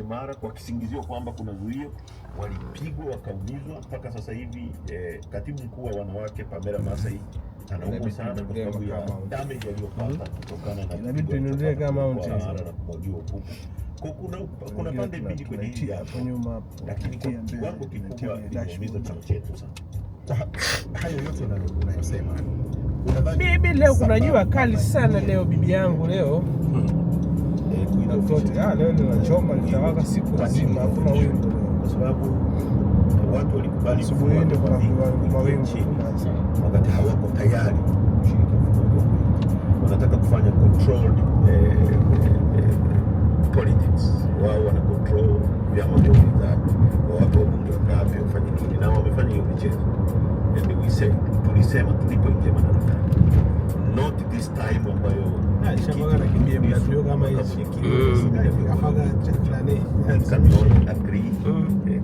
Mara kwa kisingizio kwamba kuna zuio, walipigwa wakaumizwa. Mpaka sasa hivi katibu mkuu wa wanawake Pamela Masai anaumwa sana kwa sababu ya damage aliyopata kutokana na inabidi tuendelee kama mountain na kumwagiwa huko. Kuna pande mbili kwenye hili hapo nyuma, lakini kwa kiwango kikubwa inaumiza chama chetu sana. Hayo yote unayosema bibi, leo kuna jua kali sana leo bibi yangu leo. Leo linachoma litawaka siku nzima, hakuna wingu kwa sababu watu walikubali asubuhi ndio kuna mawingu wakati hawako tayari kushiriki mfumo. Wanataka kufanya controlled politics. Wao wana control vyama vya upinzani, watu wabunge wangapi wafanye nini, na wamefanya hiyo michezo. And we said, tulisema tulipoingia madarakani, not this time ambayo Shamagana kimbia mnatulio kama hizi afaga nani cannot agree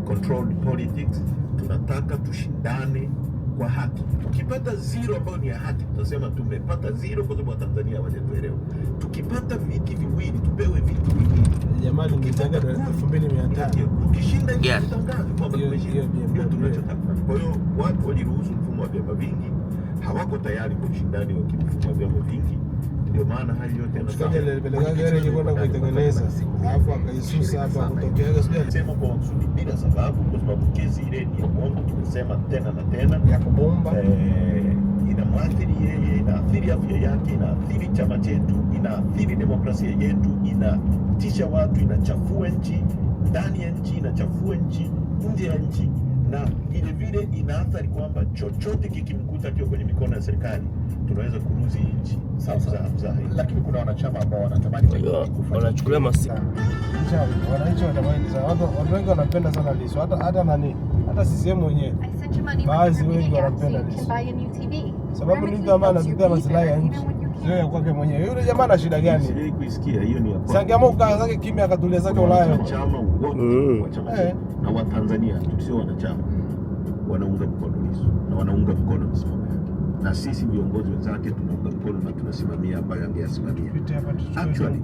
controlled politics. Tunataka tushindane kwa haki. Tukipata zero ambayo ni ya haki, tutasema tumepata zero kwa sababu Watanzania hawajatuelewa. Tukipata viti viwili, tupewe viti viwili. Jamani, mtanga 2500 ukishinda tutangaze kwamba tumeshinda. Ndio tunachotaka. Kwa hiyo watu waliruhusu mfumo wa vyama vingi, hawako tayari kwa ushindani wa mfumo wa vyama vingi. Ndio maana hayo yote yanafanya gari kwenda kuitengeneza, alafu akaisusa hapa kutokea sio sema kwa makusudi bila sababu, kwa sababu kesi ile ni ya uongo. Tumesema tena na tena ya kubomba, inamwathiri yeye, inaathiri afya yake, inaathiri chama chetu, inaathiri demokrasia yetu, inatisha watu, inachafua nchi ndani ya nchi, inachafua nchi nje ya nchi, na vile vile inaathari kwamba chochote kikimkuta akiwa kwenye mikono ya serikali tunaweza kuruzi nchi. Lakini kuna wanachama ambao wanatamani wanachukulia masiku. Wananchi wanatamani sana. Watu wengi wanapenda sana Lissu. Hata CCM wenyewe. Baadhi wengi wanapenda Lissu. Sababu ni mtu ambaye anatetea maslahi ya nchi. Sio ya kwake mwenyewe. Yule jamaa ana shida gani? Siwezi kuisikia hiyo ni hapo. Sangeamua kukaa zake kimya akatulia zake Ulaya. Wanachama wote wa chama na Watanzania tusio wanachama wanaunga mkono Lissu na wanaunga mkono msimamo wake. Na sisi viongozi wenzake tunaunga mkono na tunasimamia ambayo angeyasimamia. Actually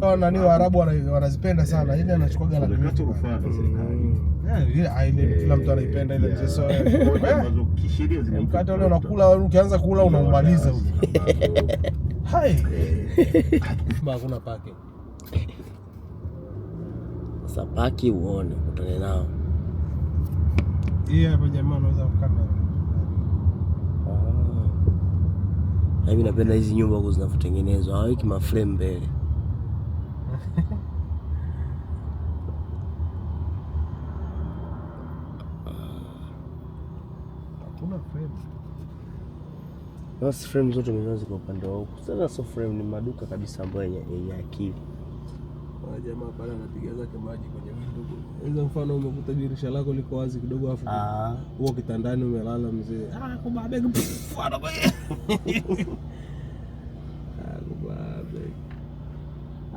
hao nani Waarabu wanazipenda sana. Ile anachukua gala kati rufaa na serikali. Ile kila mtu anaipenda ile mchezo. Ambazo kisheria mkate ule unakula, ukianza kula unaumaliza huko. Hai. Hakuna pake. Sasa paki uone kutane nao. Hapa jamaa anaweza kukamera. Mimi napenda hizi nyumba huko zinavyotengenezwa, haweki maframe mbele. Hakuna frame. Basi frame zote ziko kwa upande wao. Sasa so frame ni maduka kabisa ambayo yenye akili. Jamaa pale anapiga zake maji kwenye window. Hizo mfano umekuta dirisha lako liko wazi kidogo afu huo kitandani umelala mzee. Kwa bega anakuwa.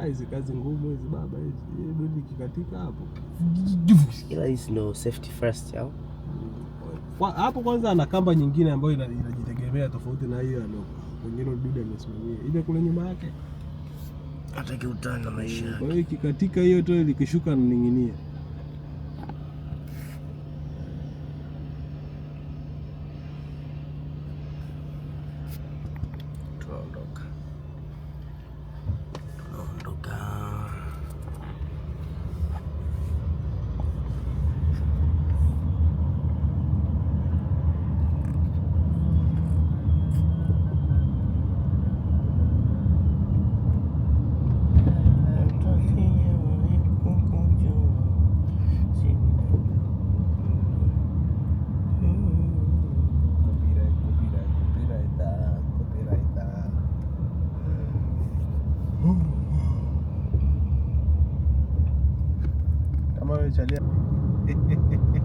Hizi kazi ngumu hizi baba hizi. Bodi kikatika hapo. Ila hizi no safety first yao. Hapo kwanza ana kamba nyingine ambayo inajitegemea tofauti na hiyo alio. Wengine dude amesimamia. Ile kule nyuma yake hataki utanga maisha yake. Kwa hiyo kikatika hiyo tu likishuka na ninginia.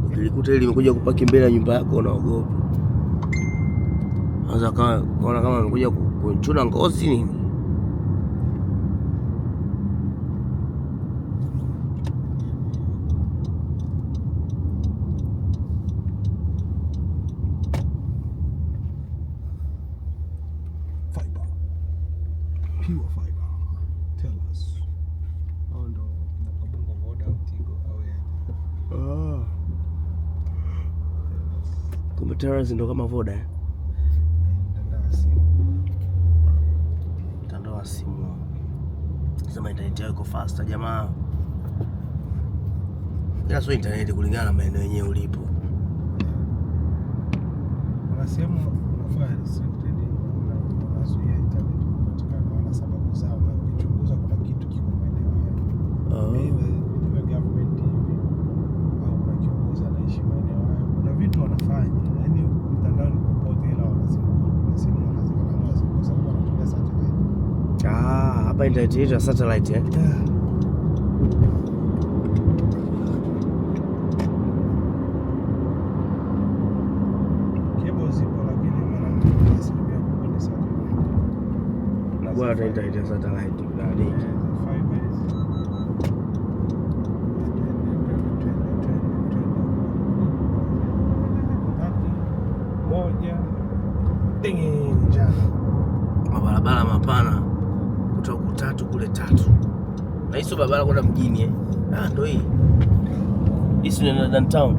Ukilikuta ile imekuja kupaki mbele ya nyumba yako unaogopa. Anza kama imekuja kunchuna ngozi nini? Pure fiber. Tell us. Oh no. Kumbe Terrace ndo kama Voda eh? Mtandao wa simu. Sema internet yao iko faster jamaa. Ila sio internet kulingana na maeneo yenyewe ulipo. Kuna sehemu unafanya restricted unazuia internet kupatikana na sababu zao na ukichunguza kuna kitu kiko maeneo hayo. Vitu vya government hivi au kuna kiongozi anaishi maeneo hayo. Kuna vitu wanafanya. Yaani mtandao ni popote ila wanasema kwa sababu wanatumia satellite. Hapa internet yetu ya satellite eh? Bwana internet ya satellite na diki. Mabarabara mapana kutoka Tatu kule Tatu. Na hizo barabara kwenda mjini eh. Ndio hii. Hizi ni downtown.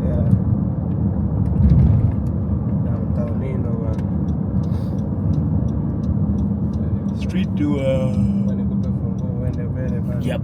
Yeah. Downtown nino bwana. Street to Yep.